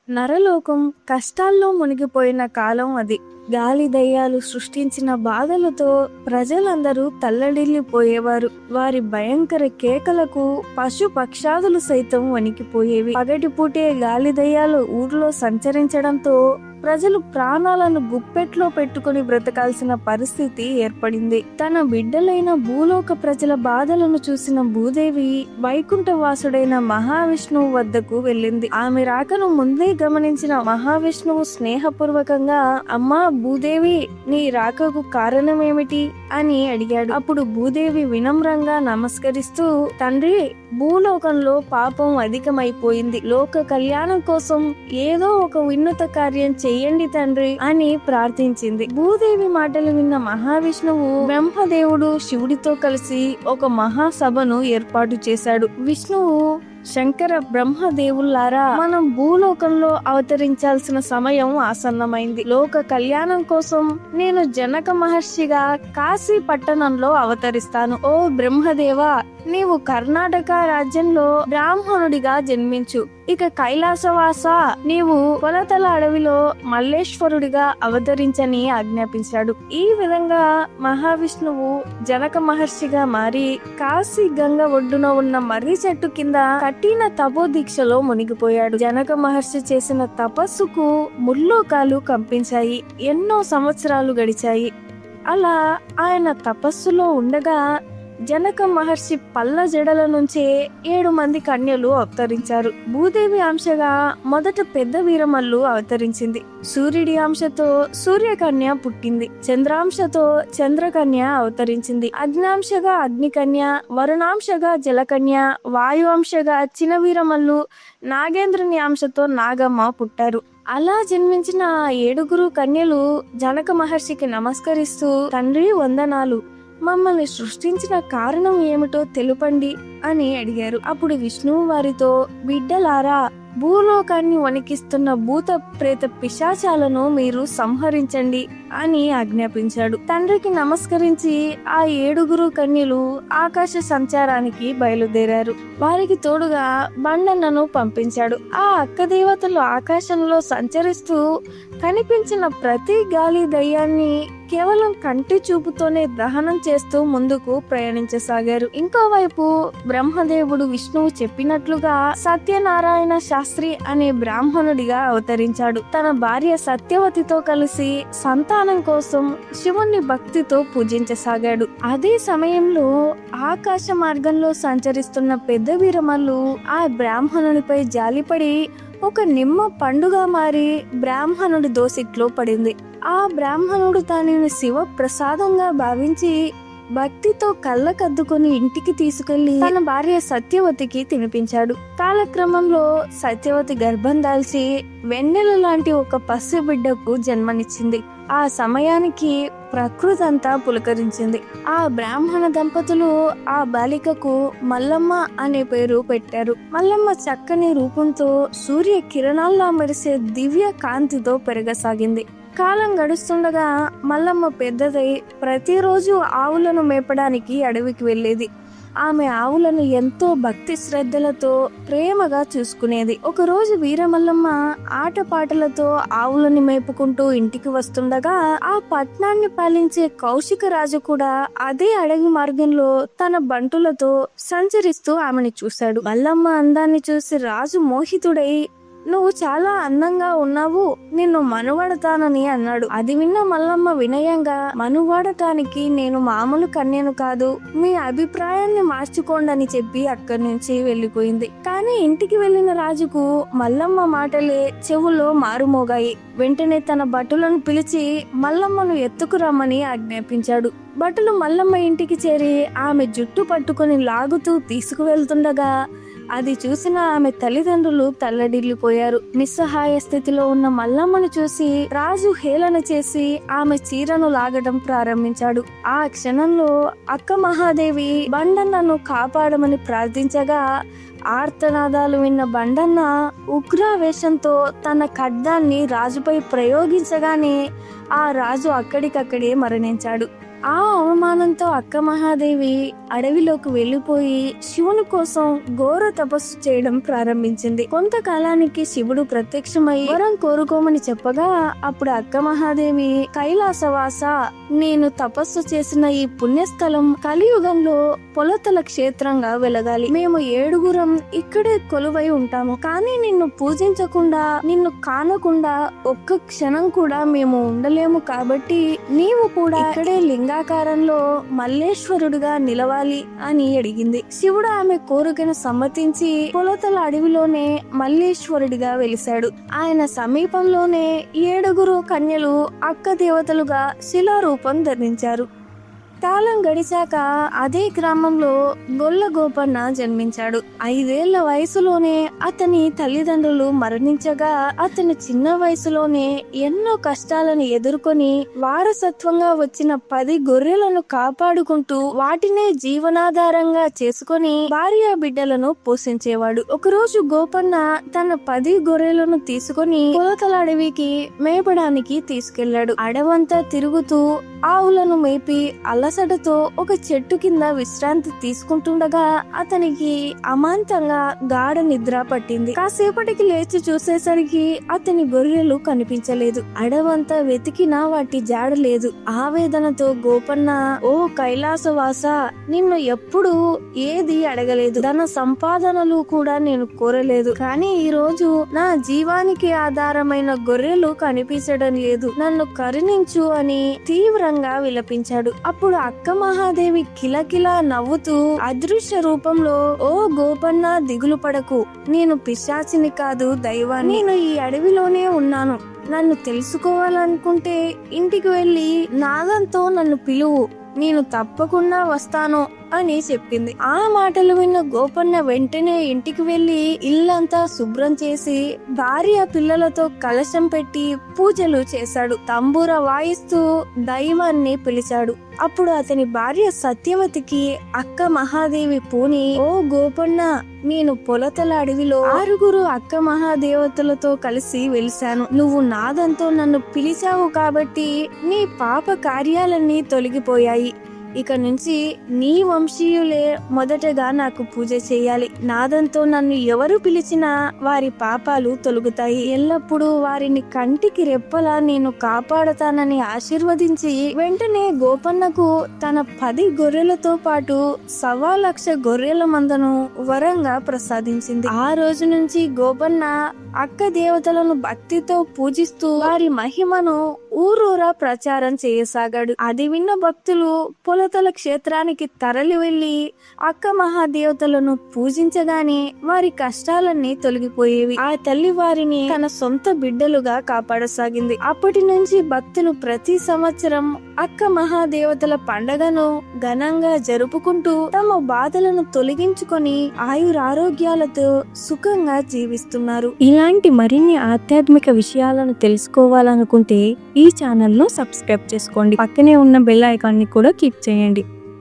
నరలోకం కష్టాల్లో మునిగిపోయిన కాలం అది. గాలి దయ్యాలు సృష్టించిన బాధలతో ప్రజలందరూ తల్లడిల్లిపోయేవారు. వారి భయంకర కేకలకు పశు పక్షాదులు సైతం వణికిపోయేవి. పగటిపూటే గాలి దయ్యాలు ఊర్లో సంచరించడంతో ప్రజలు ప్రాణాలను గుప్పెట్లో పెట్టుకుని బ్రతకాల్సిన పరిస్థితి ఏర్పడింది. తన బిడ్డలైన భూలోక ప్రజల బాధలను చూసిన భూదేవి వైకుంఠవాసుడైన మహావిష్ణువు వద్దకు వెళ్ళింది. ఆమె రాకను ముందే గమనించిన మహావిష్ణువు స్నేహపూర్వకంగా, అమ్మా భూదేవి, నీ రాకకు కారణమేమిటి అని అడిగాడు. అప్పుడు భూదేవి వినమ్రంగా నమస్కరిస్తూ, తండ్రి, భూలోకంలో పాపం అధికమైపోయింది. లోక కళ్యాణం కోసం ఏదో ఒక వినూత కార్యం చెయ్యండి తండ్రి అని ప్రార్థించింది. భూదేవి మాటలు విన్న మహావిష్ణువు బ్రహ్మదేవుడు శివుడితో కలిసి ఒక మహాసభను ఏర్పాటు చేశాడు. విష్ణువు, శంకర బ్రహ్మదేవుల్లారా, మనం భూలోకంలో అవతరించాల్సిన సమయం ఆసన్నమైంది. లోక కళ్యాణం కోసం నేను జనక మహర్షిగా కాశీ పట్టణంలో అవతరిస్తాను. ఓ బ్రహ్మదేవా, నీవు కర్ణాటక రాజ్యంలో బ్రాహ్మణుడిగా జన్మించు. ఇక కైలాసవాస, నీవు కొలతల అడవిలో మల్లేశ్వరుడిగా అవతరించని ఆజ్ఞాపించాడు. ఈ విధంగా మహావిష్ణువు జనక మహర్షిగా మారి కాశీ గంగ ఒడ్డున ఉన్న మర్రి చెట్టు కింద కఠిన తపోదీక్షలో మునిగిపోయాడు. జనక మహర్షి చేసిన తపస్సుకు ముల్లోకాలు కంపించాయి. ఎన్నో సంవత్సరాలు గడిచాయి. అలా ఆయన తపస్సులో ఉండగా జనక మహర్షి పల్ల జడల నుంచే 7 మంది కన్యలు అవతరించారు. భూదేవి అంశగా మొదట పెద్ద వీరమల్లు అవతరించింది. సూర్యుడి అంశతో సూర్యకన్య పుట్టింది. చంద్రాంశతో చంద్రకన్య అవతరించింది. అగ్నాంశగా అగ్నికన్య, వరుణాంశగా జలకన్య, వాయు అంశగా చిన వీరమల్లు, నాగేంద్రుని అంశతో నాగమ్మ పుట్టారు. అలా జన్మించిన 7 కన్యలు జనక మహర్షికి నమస్కరిస్తూ, తండ్రి వందనాలు, మమ్మల్ని సృష్టించిన కారణం ఏమిటో తెలుపండి అని అడిగారు. అప్పుడు విష్ణువు వారితో, బిడ్డలారా, భూలోకాన్ని వణికిస్తున్న భూత ప్రేత పిశాచాలను మీరు సంహరించండి అని ఆజ్ఞాపించాడు. తండ్రికి నమస్కరించి ఆ 7 కన్యలు ఆకాశ సంచారానికి బయలుదేరారు. వారికి తోడుగా బండన్నను పంపించాడు. ఆ అక్క దేవతలు ఆకాశంలో సంచరిస్తూ కనిపించిన ప్రతి గాలి దయ్యాన్ని కేవలం కంటి చూపుతోనే దహనం చేస్తూ ముందుకు ప్రయాణించసాగారు. ఇంకోవైపు బ్రహ్మదేవుడు విష్ణువు చెప్పినట్లుగా సత్యనారాయణ శాస్త్రి అనే బ్రాహ్మణుడిగా అవతరించాడు. తన భార్య సత్యవతితో కలిసి సంతానం కోసం శివుణ్ణి భక్తితో పూజించసాగాడు. అదే సమయంలో ఆకాశ మార్గంలో సంచరిస్తున్న పెద్ద వీరమల్లు ఆ బ్రాహ్మణునిపై జాలిపడి ఒక నిమ్మ పండుగ మారి బ్రాహ్మణుడి దోసిట్లో పడింది. ఆ బ్రాహ్మణుడు తనని శివ ప్రసాదంగా భావించి భక్తితో కళ్ళకద్దుకొని ఇంటికి తీసుకెళ్లి తన భార్య సత్యవతికి తినిపించాడు. కాలక్రమంలో సత్యవతి గర్భం దాల్చి వెన్నెల లాంటి ఒక పసి బిడ్డకు జన్మనిచ్చింది. ఆ సమయానికి ప్రకృతి అంతా పులకరించింది. ఆ బ్రాహ్మణ దంపతులు ఆ బాలికకు మల్లమ్మ అనే పేరు పెట్టారు. మల్లమ్మ చక్కని రూపంతో సూర్య కిరణాల్లా మెరిసే దివ్య కాంతితో పెరగసాగింది. కాలం గడుస్తుండగా మల్లమ్మ పెద్దదై ప్రతిరోజు ఆవులను మేపడానికి అడవికి వెళ్ళేది. ఆమె ఆవులను ఎంతో భక్తి శ్రద్ధలతో ప్రేమగా చూసుకునేది. ఒకరోజు వీరమల్లమ్మ ఆటపాటలతో ఆవులను మేపుకుంటూ ఇంటికి వస్తుండగా ఆ పట్నాన్ని పాలించే కౌశిక రాజు కూడా అదే అడవి మార్గంలో తన బంటులతో సంచరిస్తూ ఆమెను చూశాడు. మల్లమ్మ అందాన్ని చూసి రాజు మోహితుడై, నువ్వు చాలా అందంగా ఉన్నావు, నిన్ను మనువాడతానని అన్నాడు. అది విన్న మల్లమ్మ వినయంగా, మనువాడటానికి నేను మామూలు కన్యను కాదు, మీ అభిప్రాయాన్ని మార్చుకోండి అని చెప్పి అక్కడి నుంచి వెళ్ళిపోయింది. కానీ ఇంటికి వెళ్లిన రాజుకు మల్లమ్మ మాటలే చెవులో మారుమోగాయి. వెంటనే తన భటులను పిలిచి మల్లమ్మను ఎత్తుకురమ్మని ఆజ్ఞాపించాడు. భటులు మల్లమ్మ ఇంటికి చేరి ఆమె జుట్టు పట్టుకుని లాగుతూ తీసుకువెళ్తుండగా అది చూసిన ఆమె తల్లిదండ్రులు తల్లడిల్లిపోయారు. నిస్సహాయ స్థితిలో ఉన్న మల్లమ్మను చూసి రాజు హేళన చేసి ఆమె చీరను లాగడం ప్రారంభించాడు. ఆ క్షణంలో అక్క మహాదేవి బండన్నను కాపాడమని ప్రార్థించగా ఆర్తనాదాలు విన్న బండన్న ఉగ్రావేశంతో తన ఖడ్గాన్ని రాజుపై ప్రయోగించగానే ఆ రాజు అక్కడికక్కడే మరణించాడు. ఆ అవమానంతో అక్క మహాదేవి అడవిలోకి వెళ్లిపోయి శివుని కోసం ఘోర తపస్సు చేయడం ప్రారంభించింది. కొంతకాలానికి శివుడు ప్రత్యక్షమై వరం కోరుకోమని చెప్పగా అప్పుడు అక్క మహాదేవి, కైలాసవాస, నేను తపస్సు చేసిన ఈ పుణ్యస్థలం కలియుగంలో పొలతల క్షేత్రంగా వెలగాలి. మేము 7గురం ఇక్కడే కొలువై ఉంటాము. కానీ నిన్ను పూజించకుండా, నిన్ను కానకుండా ఒక్క క్షణం కూడా మేము ఉండలేము. కాబట్టి నీవు కూడా ఇక్కడే లింగాకారంలో మల్లేశ్వరుడుగా నిలవాలి అని అడిగింది. శివుడు ఆమె కోరికను సమ్మతించి పొలతల అడవిలోనే మల్లేశ్వరుడిగా వెలిశాడు. ఆయన సమీపంలోనే 7గురు కన్యలు అక్క దేవతలుగా శిలారూపం ధరించారు. కాలం గడిచాక అదే గ్రామంలో గొల్ల గోపన్న జన్మించాడు. 5 ఏళ్ల వయసులోనే అతని తల్లిదండ్రులు మరణించగా అతని చిన్న వయసులోనే ఎన్నో కష్టాలను ఎదుర్కొని వారసత్వంగా వచ్చిన 10 గొర్రెలను కాపాడుకుంటూ వాటినే జీవనాధారంగా చేసుకొని భార్య బిడ్డలను పోషించేవాడు. ఒకరోజు గోపన్న తన 10 గొర్రెలను తీసుకొని పొలతల అడవికి మేపడానికి తీసుకెళ్లాడు. అడవంతా తిరుగుతూ ఆవులను మేపి అలసటతో ఒక చెట్టు కింద విశ్రాంతి తీసుకుంటుండగా అతనికి అమాంతంగా గాఢ నిద్ర పట్టింది. కాసేపటికి లేచి చూసేసరికి అతని గొర్రెలు కనిపించలేదు. అడవంతా వెతికినా వాటి జాడ లేదు. ఆవేదనతో గోపన్న, ఓ కైలాసవాస, నిన్ను ఎప్పుడు ఏది అడగలేదు, ధన సంపాదనలు కూడా నేను కోరలేదు. కానీ ఈ రోజు నా జీవానికి ఆధారమైన గొర్రెలు కనిపించడం లేదు, నన్ను కరుణించు అని తీవ్రంగా విలపించాడు. అప్పుడు అక్క మహాదేవి కిలకిలా నవ్వుతూ అదృశ్య రూపంలో, ఓ గోపన్న, దిగులు పడకు, నేను పిశాచిని కాదు, దైవాన్ని. నేను ఈ అడవిలోనే ఉన్నాను. నన్ను తెలుసుకోవాలనుకుంటే ఇంటికి వెళ్ళి నాగంతో నన్ను పిలువు, నేను తప్పకుండా వస్తాను అని చెప్పింది. ఆ మాటలు విన్న గోపన్న వెంటనే ఇంటికి వెళ్లి ఇల్లంతా శుభ్రం చేసి భార్య పిల్లలతో కలశం పెట్టి పూజలు చేశాడు. తంబూర వాయిస్తూ దైవాన్ని పిలిచాడు. అప్పుడు అతని భార్య సత్యవతికి అక్క మహాదేవి పూని, ఓ గోపన్న, నేను పొలతల అడవిలో 6గురు అక్క మహాదేవతలతో కలిసి వెలిశాను. నువ్వు నాదంతో నన్ను పిలిచావు కాబట్టి నీ పాప కార్యాలన్నీ తొలగిపోయాయి. ఇక నుంచి నీ వంశీయులే మొదటగా నాకు పూజ చేయాలి. నాదంతో నన్ను ఎవరు పిలిచినా వారి పాపాలు తొలగుతాయి. ఎల్లప్పుడూ వారిని కంటికి రెప్పలా నేను కాపాడతానని ఆశీర్వదించి వెంటనే గోపన్నకు తన 10 గొర్రెలతో పాటు 1,00,000 గొర్రెల మందను వరంగా ప్రసాదించింది. ఆ రోజు నుంచి గోపన్న అక్క దేవతలను భక్తితో పూజిస్తూ వారి మహిమను ఊరూరా ప్రచారం చేయసాగాడు. అది విన్న భక్తులు పొలతల క్షేత్రానికి తరలి వెళ్లి అక్క మహాదేవతలను పూజించగానే వారి కష్టాలన్నీ తొలగిపోయేవి. ఆ తల్లి వారిని తన సొంత బిడ్డలుగా కాపాడసాగింది. అప్పటి నుంచి భక్తులు ప్రతి సంవత్సరం అక్క మహాదేవతల పండగను ఘనంగా జరుపుకుంటూ తమ బాధలను తొలగించుకొని ఆయురారోగ్యాలతో సుఖంగా జీవిస్తున్నారు. ఇలాంటి మరిన్ని ఆధ్యాత్మిక విషయాలను తెలుసుకోవాలనుకుంటే ఈ ఛానల్ను సబ్స్క్రైబ్ చేసుకోండి. పక్కనే ఉన్న బెల్ ఐకాన్ని కూడా క్లిక్ చేయండి.